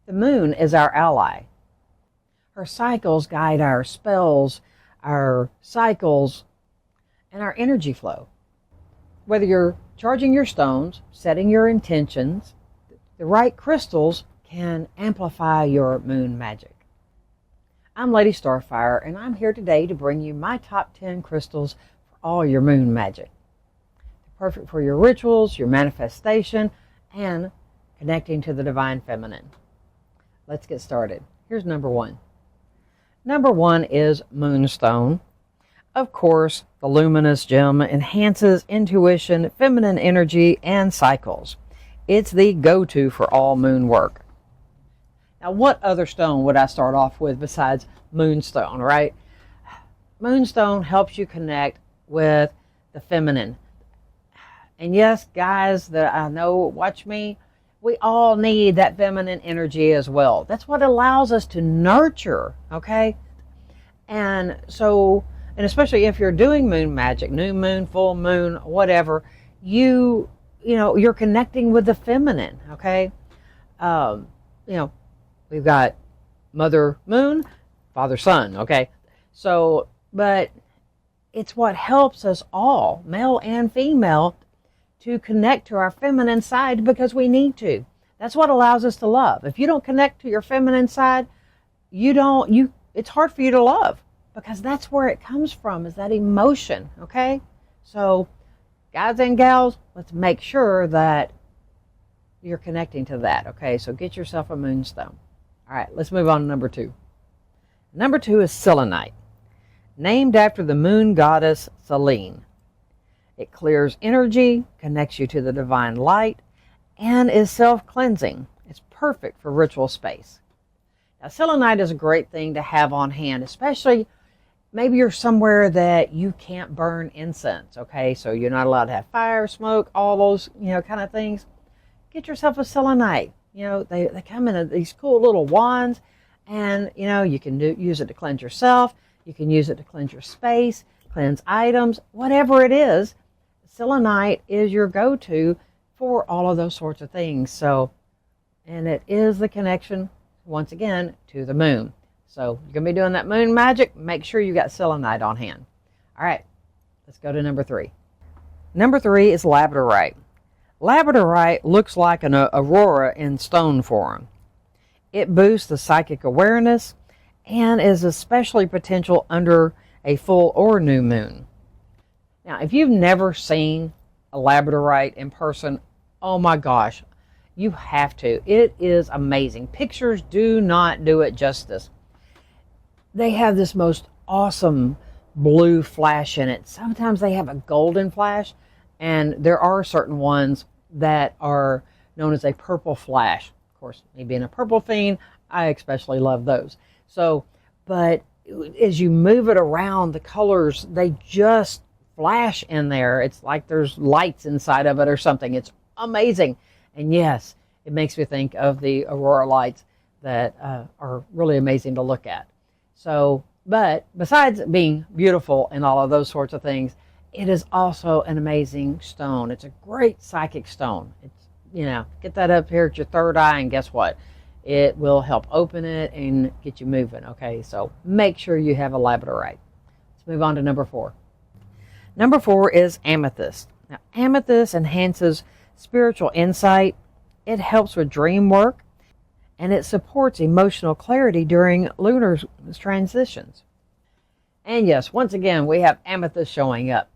The moon is our ally. Her cycles guide our spells, our cycles, and our energy flow. Whether you're charging your stones, setting your intentions, the right crystals can amplify your moon magic. I'm Lady Starfire, and I'm here today to bring you my top 10 crystals for all your moon magic. They're perfect for your rituals, your manifestation, and connecting to the divine feminine. Let's get started. Here's number one. Number one is Moonstone. Of course, the luminous gem enhances intuition, feminine energy, and cycles. It's the go-to for all moon work. Now, what other stone would I start off with besides Moonstone, right? Moonstone helps you connect with the feminine. And yes, guys that I know watch me, we all need that feminine energy as well. That's what allows us to nurture, okay? And so, and especially if you're doing moon magic, new moon, full moon, whatever, you're connecting with the feminine, okay? We've got Mother Moon, Father Sun, okay? So, but it's what helps us all, male and female, to connect to our feminine side because we need to. That's what allows us to love. If you don't connect to your feminine side, it's hard for you to love because that's where it comes from, is that emotion, okay? So, guys and gals, let's make sure that you're connecting to that, okay? So get yourself a moonstone. All right, let's move on to number two. Number two is selenite, named after the moon goddess Selene. It clears energy, connects you to the divine light, and is self-cleansing. It's perfect for ritual space. Now, selenite is a great thing to have on hand, especially maybe you're somewhere that you can't burn incense, okay? So you're not allowed to have fire, smoke, all those, kind of things. Get yourself a selenite. They come in these cool little wands, and, you can use it to cleanse yourself. You can use it to cleanse your space, cleanse items, whatever it is. Selenite is your go-to for all of those sorts of things. So, and it is the connection, once again, to the moon. So you're going to be doing that moon magic. Make sure you got selenite on hand. All right, let's go to number three. Number three is Labradorite. Labradorite looks like an aurora in stone form. It boosts the psychic awareness and is especially potential under a full or new moon. Now, if you've never seen a Labradorite in person, oh my gosh, you have to. It is amazing. Pictures do not do it justice. They have this most awesome blue flash in it. Sometimes they have a golden flash, and there are certain ones that are known as a purple flash. Of course, me being a purple fiend, I especially love those. So, but as you move it around, the colors, they just flash in there. It's like there's lights inside of it or something. It's amazing. And yes, it makes me think of the aurora lights that are really amazing to look at. So, but besides being beautiful and all of those sorts of things, it is also an amazing stone. It's a great psychic stone. It's, get that up here at your third eye, and guess what? It will help open it and get you moving, okay? So make sure you have a Labradorite. Let's move on to number four. Number four is amethyst. Now, amethyst enhances spiritual insight. It helps with dream work, and it supports emotional clarity during lunar transitions. And yes, once again, we have amethyst showing up.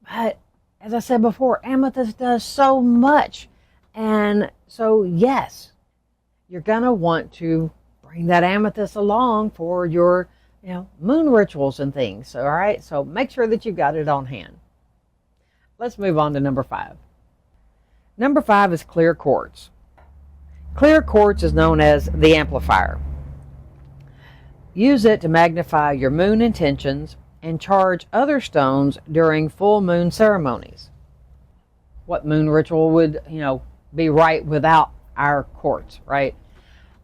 But as I said before, amethyst does so much. And so, yes, you're going to want to bring that amethyst along for your moon rituals and things. All right, so make sure that you've got it on hand. Let's move on to number five. Number five is clear quartz. Clear quartz is known as the amplifier. Use it to magnify your moon intentions and charge other stones during full moon ceremonies. What moon ritual would, be right without our quartz, right?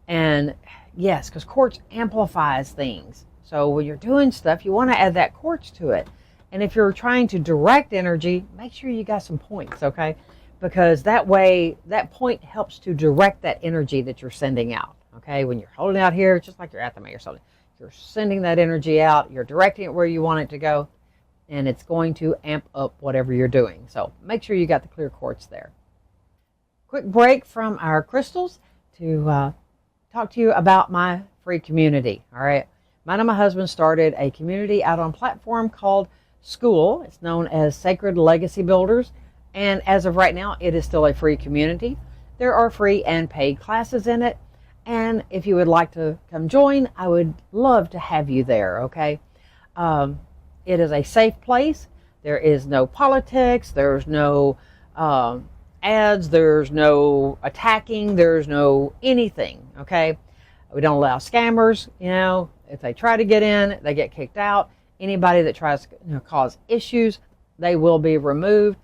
And yes, because quartz amplifies things. So when you're doing stuff, you want to add that quartz to it. And if you're trying to direct energy, make sure you got some points, okay? Because that way, that point helps to direct that energy that you're sending out, Okay, when you're holding out here, just like your athame or something, you're sending that energy out, you're directing it where you want it to go, and it's going to amp up whatever you're doing. So make sure you got the clear quartz there. Quick break from our crystals to talk to you about my free community. All right, mine and my husband started a community out on a platform called School. It's known as Sacred Legacy Builders, and as of right now, it is still a free community. There are free and paid classes in it, and if you would like to come join, I would love to have you there. Okay, it is a safe place. There is no politics. There's no ads. There's no attacking. There's no anything. Okay, we don't allow scammers. You know, if they try to get in, they get kicked out. Anybody that tries to cause issues, they will be removed.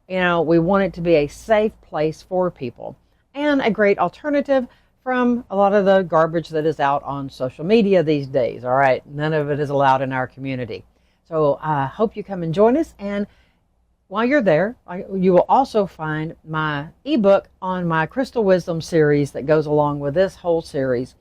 You know, we want it to be a safe place for people and a great alternative from a lot of the garbage that is out on social media these days. All right, none of it is allowed in our community. So I hope you come and join us. And while you're there, you will also find my ebook on my Crystal Wisdom series that goes along with this whole series.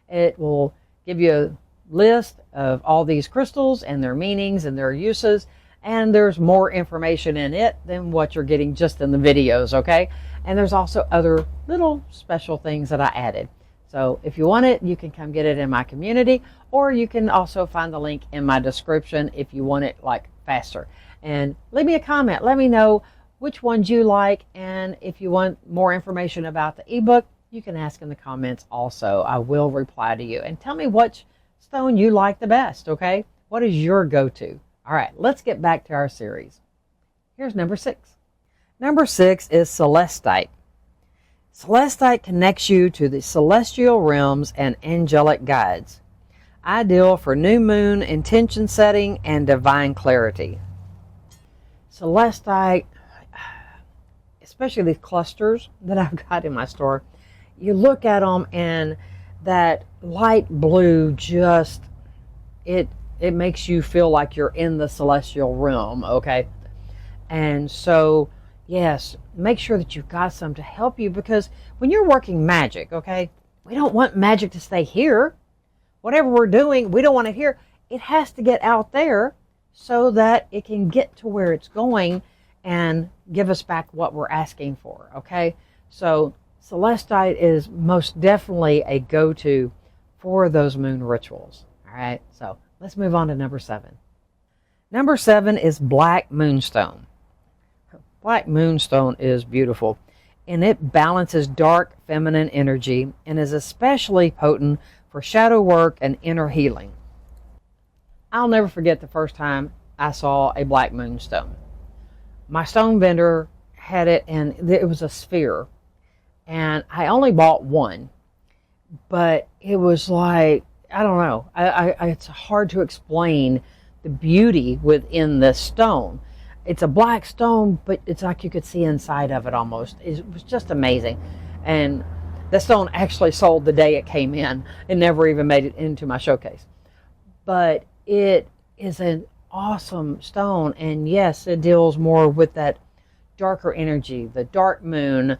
It will give you a list of all these crystals and their meanings and their uses, and there's more information in it than what you're getting just in the videos. Okay, and there's also other little special things that I added. So if you want it, you can come get it in my community, or you can also find the link in my description if you want it like faster. And leave me a comment. Let me know which ones you like, and if you want more information about the ebook, you can ask in the comments also. I will reply to you. And tell me which stone you like the best, okay? What is your go-to? All right, let's get back to our series. Here's number 6. Number 6 is Celestite. Celestite connects you to the celestial realms and angelic guides. Ideal for new moon intention setting and divine clarity. Celestite, especially these clusters that I've got in my store, you look at them and that light blue just, it makes you feel like you're in the celestial realm, okay? And so, yes, make sure that you've got some to help you, because when you're working magic, okay, we don't want magic to stay here. Whatever we're doing, we don't want it here. It has to get out there so that it can get to where it's going and give us back what we're asking for, okay? So Celestite is most definitely a go-to for those moon rituals. All right, so let's move on to number 7. Number 7 is Black Moonstone. Black Moonstone is beautiful, and it balances dark feminine energy and is especially potent for shadow work and inner healing. I'll never forget the first time I saw a Black Moonstone. My stone vendor had it, and it was a sphere. And I only bought one, but it was like, I don't know, it's hard to explain the beauty within this stone. It's a black stone, but it's like you could see inside of it almost. It was just amazing. And the stone actually sold the day it came in. It never even made it into my showcase. But it is an awesome stone, and yes, it deals more with that darker energy, the dark moon.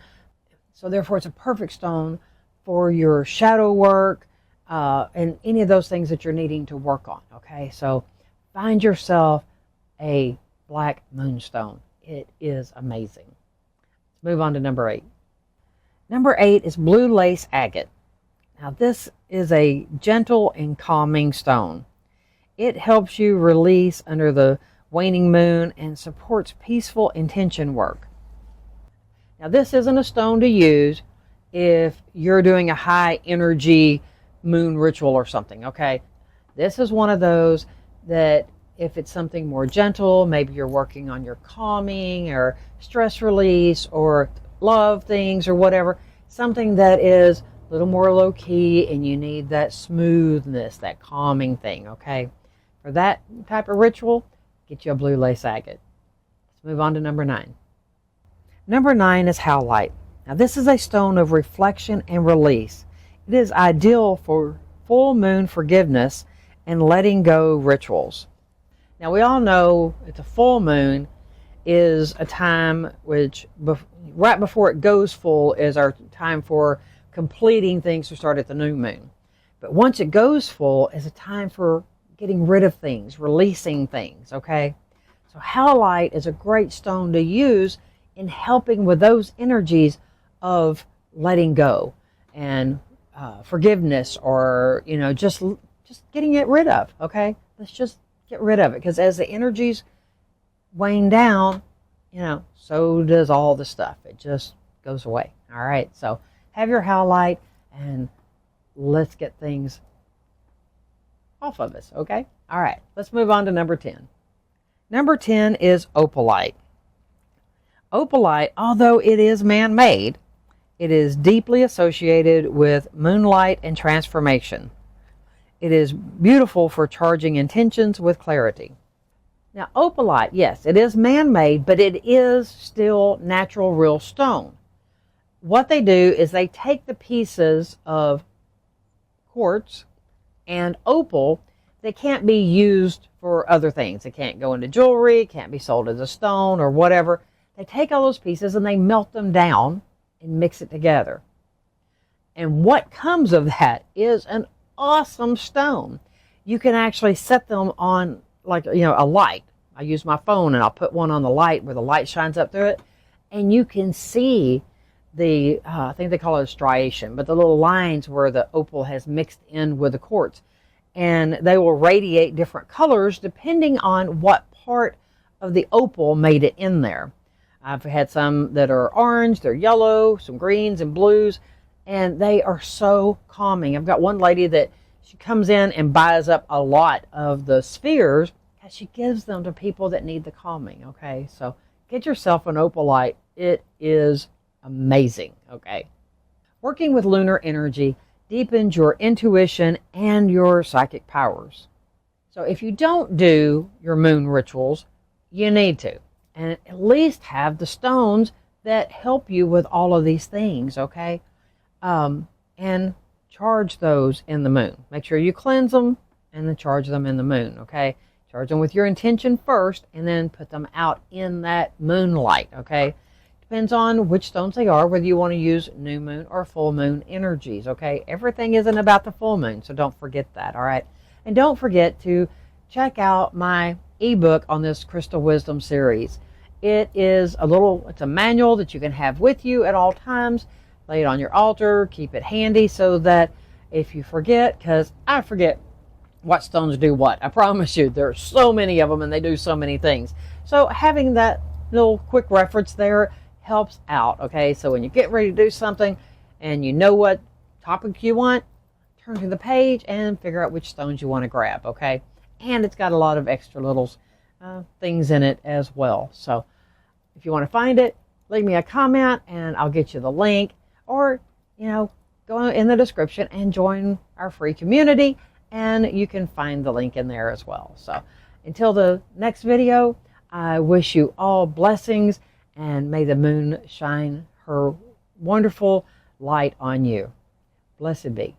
So therefore, it's a perfect stone for your shadow work and any of those things that you're needing to work on, okay? So find yourself a Black Moonstone. It is amazing. Let's move on to number 8. Number 8 is Blue Lace Agate. Now, this is a gentle and calming stone. It helps you release under the waning moon and supports peaceful intention work. Now, this isn't a stone to use if you're doing a high energy moon ritual or something, okay? This is one of those that if it's something more gentle, maybe you're working on your calming or stress release or love things or whatever, something that is a little more low key and you need that smoothness, that calming thing, okay? For that type of ritual, get you a Blue Lace Agate. Let's move on to number 9. Number 9 is howlite. Now, this is a stone of reflection and release. It is ideal for full moon forgiveness and letting go rituals. Now, we all know that the full moon is a time which, right before it goes full, is our time for completing things to start at the new moon. But once it goes full, is a time for getting rid of things, releasing things, okay? So howlite is a great stone to use in helping with those energies of letting go and forgiveness, or, you know, just getting it rid of, okay? Let's just get rid of it, because as the energies wane down, you know, so does all the stuff. It just goes away. All right, so have your howlite and let's get things off of us, okay? All right, let's move on to number 10. Number 10 is opalite. Opalite, although it is man-made, it is deeply associated with moonlight and transformation. It is beautiful for charging intentions with clarity. Now, opalite, yes, it is man-made, but it is still natural, real stone. What they do is they take the pieces of quartz and opal. They can't be used for other things. They can't go into jewelry, can't be sold as a stone or whatever. They take all those pieces and they melt them down and mix it together. And what comes of that is an awesome stone. You can actually set them on, like, you know, a light. I use my phone and I'll put one on the light where the light shines up through it, and you can see the, I think they call it a striation, but the little lines where the opal has mixed in with the quartz. And they will radiate different colors depending on what part of the opal made it in there. I've had some that are orange, they're yellow, some greens and blues, and they are so calming. I've got one lady that she comes in and buys up a lot of the spheres, and she gives them to people that need the calming, okay? So get yourself an opalite. It is amazing, okay? Working with lunar energy deepens your intuition and your psychic powers. So if you don't do your moon rituals, you need to. And at least have the stones that help you with all of these things, okay? And charge those in the moon. Make sure you cleanse them and then charge them in the moon, okay? Charge them with your intention first and then put them out in that moonlight, okay? Depends on which stones they are, whether you want to use new moon or full moon energies, okay? Everything isn't about the full moon, so don't forget that, all right? And don't forget to check out my ebook on this Crystal Wisdom series. It is it's a manual that you can have with you at all times. Lay it on your altar, keep it handy so that if you forget, because I forget what stones do what. I promise you, there's so many of them and they do so many things. So having that little quick reference there helps out, okay? So when you get ready to do something and you know what topic you want, turn to the page and figure out which stones you want to grab, okay? And it's got a lot of extra little things in it as well. So if you want to find it, leave me a comment and I'll get you the link, or, you know, go in the description and join our free community and you can find the link in there as well. So until the next video, I wish you all blessings and may the moon shine her wonderful light on you. Blessed be.